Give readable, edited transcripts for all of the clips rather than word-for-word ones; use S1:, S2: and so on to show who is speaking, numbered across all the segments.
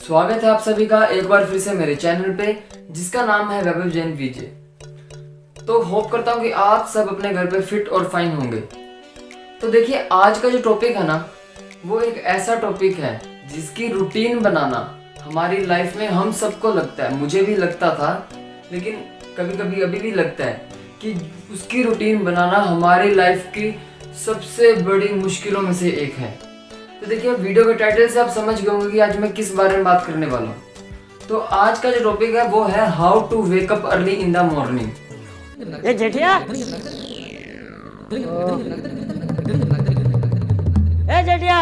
S1: स्वागत है आप सभी का एक बार फिर से मेरे चैनल पे जिसका नाम है वैभव जैन वीजे। तो होप करता हूँ कि आप सब अपने घर पे फिट और फाइन होंगे। तो देखिए आज का जो टॉपिक है ना, वो एक ऐसा टॉपिक है जिसकी रूटीन बनाना हमारी लाइफ में हम सबको लगता है, मुझे भी लगता था, लेकिन कभी कभी अभी भी लगता है कि उसकी रूटीन बनाना हमारी लाइफ की सबसे बड़ी मुश्किलों में से एक है। तो देखिए वीडियो के टाइटल से आप समझ गए होंगे कि आज मैं किस बारे में बात करने वाला हूँ। तो आज का जो टॉपिक है वो है how to wake up early in the morning.
S2: ए जेठिया ए जेठिया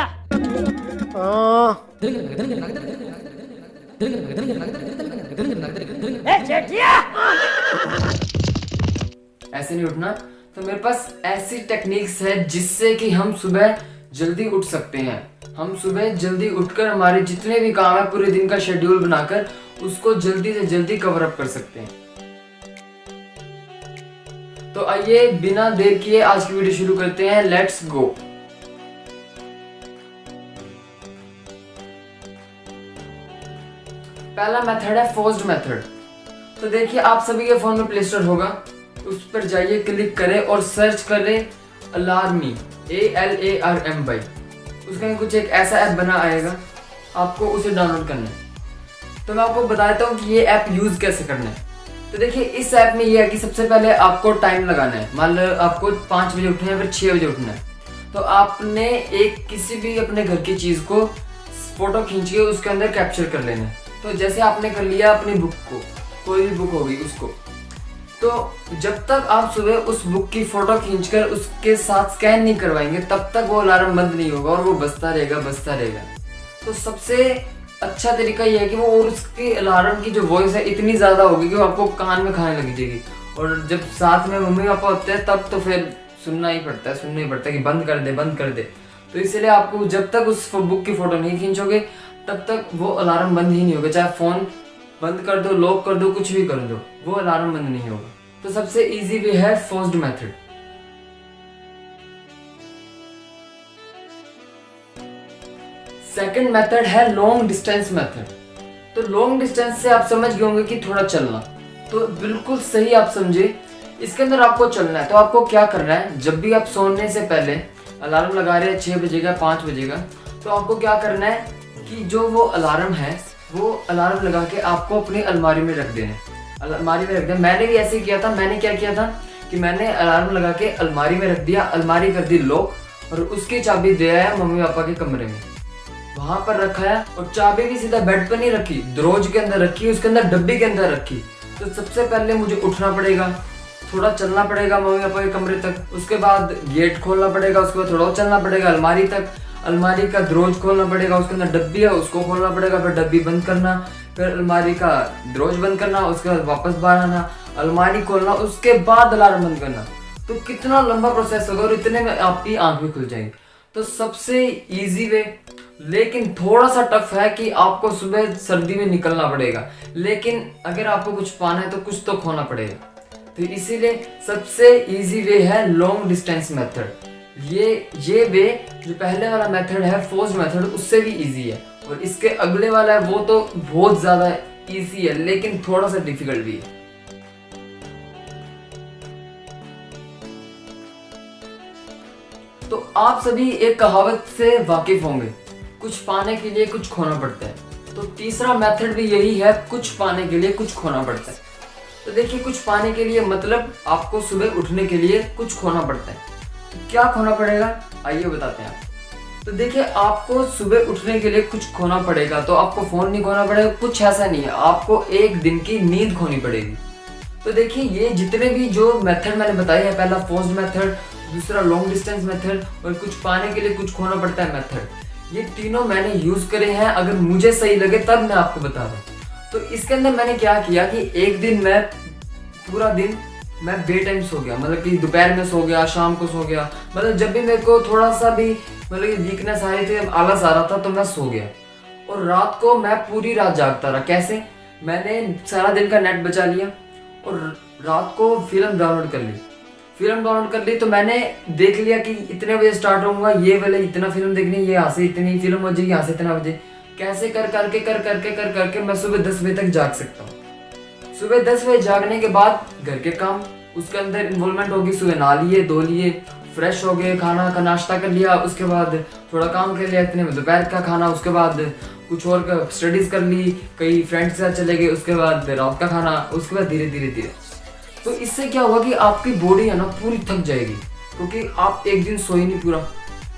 S2: ए जेठिया
S1: ऐसे नहीं उठना। तो मेरे पास ऐसी टेक्निक्स है जिससे कि हम सुबह जल्दी उठ सकते हैं। हम सुबह जल्दी उठकर हमारे जितने भी काम है पूरे दिन का शेड्यूल बनाकर उसको जल्दी से जल्दी कवर अप कर सकते हैं। तो आइए बिना देर किए आज की वीडियो शुरू करते हैं। Let's go. पहला मेथड है फोर्स्ड मेथड। तो देखिए आप सभी के फोन में प्ले स्टोर होगा, उस पर जाइए, क्लिक करें और सर्च करें अलार्मी, ALARMY। उसका कुछ एक ऐसा ऐप बना आएगा, आपको उसे डाउनलोड करना है। तो मैं आपको बताता हूँ कि ये ऐप यूज कैसे करना है। तो देखिए इस ऐप में ये है कि सबसे पहले आपको टाइम लगाना है। मान लो आपको 5 बजे उठना है, फिर 6 बजे उठना है। तो आपने एक किसी भी अपने घर की चीज को फोटो खींच के उसके अंदर कैप्चर कर लेना है। तो जैसे आपने कर लिया अपनी बुक को, कोई भी बुक होगी उसको, तो जब तक आप सुबह उस बुक की फोटो खींचकर उसके साथ स्कैन नहीं करवाएंगे तब तक वो अलार्म बंद नहीं होगा और वो बजता रहेगा। तो सबसे अच्छा तरीका ये है कि वो और उसके अलार्म की जो वॉइस है इतनी ज़्यादा होगी कि वो आपको कान में खाने लग जाएगी। और जब साथ में मम्मी पापा होते हैं तब तो फिर सुनना ही पड़ता है कि बंद कर दे। तो इसलिए आपको जब तक उस बुक की फ़ोटो नहीं खींचोगे तब तक वो अलार्म बंद ही नहीं होगा। चाहे फ़ोन बंद कर दो, लॉक कर दो, कुछ भी कर दो, वो अलार्म बंद नहीं होगा। तो सबसे इजी वे है फोर्स्ड मेथड। सेकंड मेथड है लॉन्ग डिस्टेंस मेथड। तो लॉन्ग डिस्टेंस से आप समझ गए होंगे कि थोड़ा चलना। तो बिल्कुल सही आप समझे, इसके अंदर आपको चलना है। तो आपको क्या करना है, जब भी आप सोने से पहले अलार्म लगा रहे हैं 6 बजे का, 5 बजे का, तो आपको क्या करना है कि जो वो अलार्म है वो अलार्म लगा के आपको अपनी अलमारी में रख देना है। अलमारी में रख दिया। मैंने भी ऐसे ही किया था। मैंने क्या किया था कि मैंने अलार्म लगा के अलमारी में रख दिया, अलमारी कर दी लॉक और उसकी चाबी दे आया मम्मी पापा के कमरे में, वहां पर रखा है। और चाबी भी सीधा बेड पर नहीं रखी, दरोज के अंदर रखी, उसके अंदर डब्बी के अंदर रखी। तो सबसे पहले मुझे उठना पड़ेगा, थोड़ा चलना पड़ेगा मम्मी पापा के कमरे तक, उसके बाद गेट खोलना पड़ेगा, उसके बाद थोड़ा चलना पड़ेगा अलमारी तक, अलमारी का दरोज खोलना पड़ेगा, उसके अंदर डब्बी है उसको खोलना पड़ेगा, फिर डब्बी बंद करना, फिर अलमारी का दरोज बंद करना, उसके बाद वापस बाहर आना, अलमारी खोलना, उसके बाद अलार्म बंद करना। तो कितना लंबा प्रोसेस होगा और इतने में आपकी आंख भी खुल जाएगी। तो सबसे इजी वे, लेकिन थोड़ा सा टफ है कि आपको सुबह सर्दी में निकलना पड़ेगा, लेकिन अगर आपको कुछ पाना है तो कुछ तो खोना पड़ेगा। तो इसीलिए सबसे इजी वे है लॉन्ग डिस्टेंस मेथड। ये वे जो पहले वाला मेथड है फोर्स्ड मेथड, उससे भी इजी है। और इसके अगले वाला है वो तो बहुत ज्यादा इजी है, लेकिन थोड़ा सा डिफिकल्ट भी है। तो आप सभी एक कहावत से वाकिफ होंगे, कुछ पाने के लिए कुछ खोना पड़ता है। तो तीसरा मेथड भी यही है, कुछ पाने के लिए कुछ खोना पड़ता है। तो देखिए कुछ पाने के लिए मतलब आपको सुबह उठने के लिए कुछ खोना पड़ता है। तो क्या खोना पड़ेगा आइए बताते हैं। तो देखिए आपको सुबह उठने के लिए कुछ खोना पड़ेगा। तो आपको फोन नहीं खोना पड़ेगा, कुछ ऐसा नहीं है, आपको एक दिन की नींद खोनी पड़ेगी। तो देखिए ये जितने भी जो मेथड मैंने बताए हैं, पहला फोर्स्ड मेथड, दूसरा लॉन्ग डिस्टेंस मेथड और कुछ पाने के लिए कुछ खोना पड़ता है मेथड, ये तीनों मैंने यूज करे हैं। अगर मुझे सही लगे तब मैं आपको बता रहा हूँ। तो इसके अंदर मैंने क्या किया कि एक दिन मैं पूरा दिन मैं बे टाइम सो गया, मतलब कि दोपहर में सो गया, शाम को सो गया, मतलब जब भी मेरे को थोड़ा सा भी मतलब कि वीकनेस आ रही थी, आलस आ रहा था, तो मैं सो गया। और रात को मैं पूरी रात जागता रहा। कैसे? मैंने सारा दिन का नेट बचा लिया और रात को फिल्म डाउनलोड कर ली। तो मैंने देख लिया कि इतने बजे स्टार्ट होऊंगा, ये वाले इतना फिल्म देखनी, ये यहाँ से इतनी फिल्म हो जाएगी, यहाँ से इतना बजे। कैसे कर करके मैं सुबह 10 बजे तक जाग सकता हूँ। सुबह 10 बजे जागने के बाद घर के काम उसके अंदर इन्वॉल्वमेंट होगी। सुबह नहा लिए, धो लिए, फ्रेश हो गए, खाना का नाश्ता कर लिया, उसके बाद थोड़ा काम कर लिया, इतने में दोपहर का खाना, उसके बाद कुछ और स्टडीज कर ली, कई फ्रेंड्स के साथ चले गए, उसके बाद रात का खाना, उसके बाद धीरे धीरे तो इससे क्या होगा कि आपकी बॉडी है ना पूरी थक जाएगी, क्योंकि आप एक दिन सोए नहीं पूरा।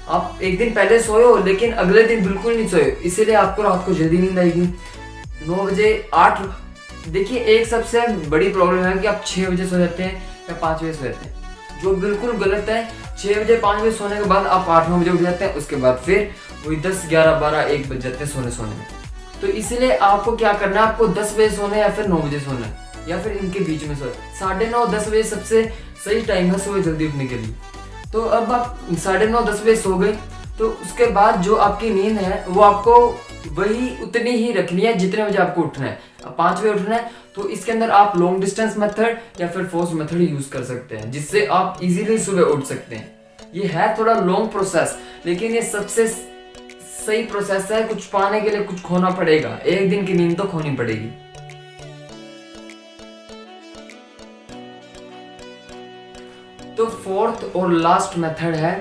S1: आप एक दिन पहले सोए हो लेकिन अगले दिन बिल्कुल नहीं सोए, इसीलिए आपको रात को जल्दी नींद आएगी। 9 बजे 8 देखिए, एक सबसे बड़ी प्रॉब्लम है कि आप 6 बजे सो जाते हैं या 5 बजे सो जाते हैं, जो बिल्कुल गलत है। 6 बजे 5 बजे सोने के बाद आप 8-9 बजे उठ जाते हैं, उसके बाद फिर वही 10 11 12 1 बज जाते हैं सोने में। तो इसलिए आपको क्या करना है, आपको 10 बजे सोना है या फिर 9 बजे सोना है या फिर इनके बीच में सोना। 9:30-10 बजे सबसे सही टाइम है सुबह जल्दी उठने के लिए। तो अब आप 9:30-10 बजे सो गए, तो उसके बाद जो आपकी नींद है वो आपको वही उतनी ही रखनी है जितने बजे आपको उठना है। 5 बजे उठना है तो इसके अंदर आप लॉन्ग डिस्टेंस मेथड या फिर फोर्स मेथड यूज कर सकते हैं, जिससे आप इजीली सुबह उठ सकते हैं। ये है थोड़ा लॉन्ग प्रोसेस, लेकिन ये सबसे सही प्रोसेस है। कुछ पाने के लिए कुछ खोना पड़ेगा, एक दिन की नींद तो खोनी पड़ेगी। तो फोर्थ और लास्ट मेथड है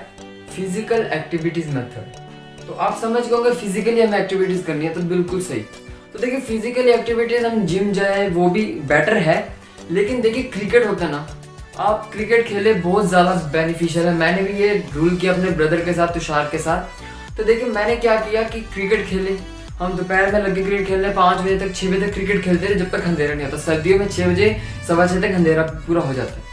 S1: फिजिकल एक्टिविटीज मेथड। तो आप समझ गए होंगे फिजिकली हमें एक्टिविटीज करनी है, तो बिल्कुल सही। तो देखिए फिजिकल एक्टिविटीज हम जिम जाए वो भी बेटर है, लेकिन देखिए क्रिकेट होता है ना, आप क्रिकेट खेले बहुत ज़्यादा बेनिफिशियल है। मैंने भी ये रूल किया अपने ब्रदर के साथ, तुषार के साथ। तो देखिए मैंने क्या किया कि क्रिकेट खेले, हम दोपहर में लगे क्रिकेट खेलने, 5 बजे तक 6 बजे तक क्रिकेट खेलते थे जब तक अंधेरा नहीं होता। सर्दियों में 6 बजे 6:15 तक अंधेरा पूरा हो जाता है।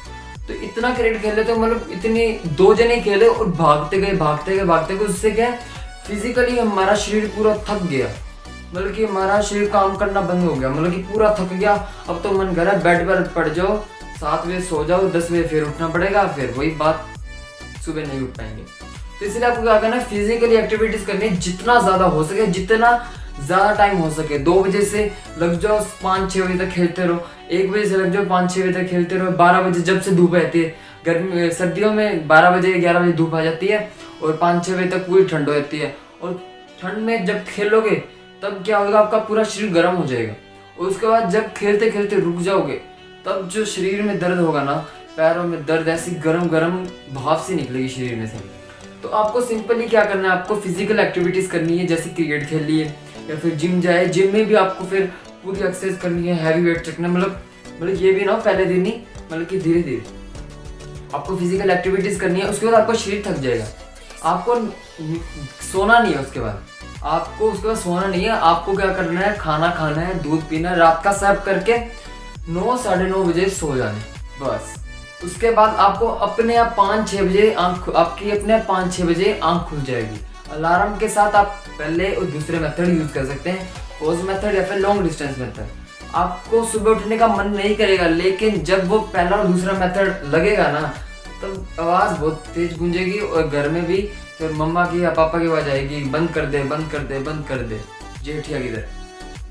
S1: तो इतना क्रिकेट खेले, तो मतलब इतनी 2 जने खेले और भागते गए, उससे क्या फिजिकली हमारा शरीर पूरा थक गया, मतलब कि हमारा शरीर काम करना बंद हो गया, मतलब कि पूरा थक गया। अब तो मन कर रहा है बेड पर पड़ जाओ, 7 बजे सो जाओ, 10 बजे फिर उठना पड़ेगा, फिर वही बात, सुबह नहीं उठ पाएंगे। तो इसलिए आपको क्या करना है, फिजिकली एक्टिविटीज करनी है जितना ज्यादा हो सके, जितना ज्यादा टाइम हो सके। 2 बजे से लग जाओ 5-6 बजे तक खेलते रहो, 1 बजे से लग जाओ 5-6 बजे तक खेलते रहो, 12 बजे जब से धूप रहती है। गर्मी सर्दियों में 12 बजे 11 बजे धूप आ जाती है और 5-6 बजे तक पूरी ठंड हो जाती है। और ठंड में जब खेलोगे तब क्या होगा, आपका पूरा शरीर गर्म हो जाएगा, और उसके बाद जब खेलते खेलते रुक जाओगे तब जो शरीर में दर्द होगा ना, पैरों में दर्द, ऐसी गर्म भाप सी निकलेगी शरीर में से। तो आपको सिंपली क्या करना है, आपको फिजिकल एक्टिविटीज करनी है, जैसे क्रिकेट खेल लिए या फिर जिम जाए। जिम में भी आपको फिर पूरी एक्सरसाइज करनी है, हैवी वेट चकना, मतलब ये भी ना पहले दिन ही, मतलब कि धीरे धीरे आपको फिजिकल एक्टिविटीज करनी है। उसके बाद आपका शरीर थक जाएगा, आपको सोना नहीं है, उसके बाद सोना नहीं है। आपको क्या करना है, खाना खाना है, दूध पीना है, रात का सब करके 9-9:30 बजे सो जाना बस। उसके बाद आपको अपने आप 5-6 बजे आपकी अपने 5-6 बजे आंख खुल जाएगी। अलार्म के साथ आप पहले और दूसरे मेथड यूज कर सकते हैं, पोज मेथड या फिर लॉन्ग डिस्टेंस मेथड। आपको सुबह उठने का मन नहीं करेगा, लेकिन जब वो पहला और दूसरा मेथड लगेगा ना, तब आवाज बहुत तेज गूंजेगी और घर में भी फिर मम्मा की या पापा की आवाज आएगी, बंद कर दे जेठिया किधर।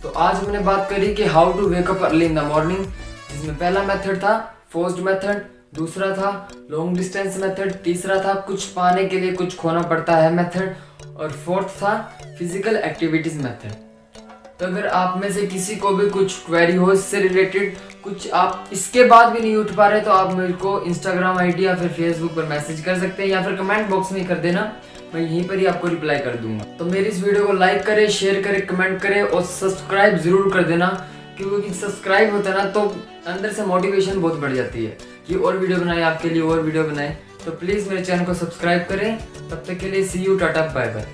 S1: तो आज हमने बात करी कि how to wake up early in the morning, जिसमें पहला मेथड था फोर्स्ड मेथड, दूसरा था लॉन्ग डिस्टेंस मेथड, तीसरा था कुछ पाने के लिए कुछ खोना पड़ता है मेथड, और फोर्थ था फिजिकल एक्टिविटीज मेथड। तो अगर आप में से किसी को भी कुछ क्वेरी हो इससे रिलेटेड, कुछ आप इसके बाद भी नहीं उठ पा रहे, तो आप मेरे को इंस्टाग्राम आईडी या फिर फेसबुक पर मैसेज कर सकते हैं, या फिर कमेंट बॉक्स में कर देना, मैं यहीं पर ही आपको रिप्लाई कर दूंगा। तो मेरी इस वीडियो को लाइक करें, शेयर करें, कमेंट करें और सब्सक्राइब जरूर कर देना, क्योंकि सब्सक्राइब होता है ना तो अंदर से मोटिवेशन बहुत बढ़ जाती है कि और वीडियो बनाए, आपके लिए और वीडियो बनाए। तो प्लीज़ मेरे चैनल को सब्सक्राइब करें। तब तक के लिए सी यू, टाटा, बाय बाय।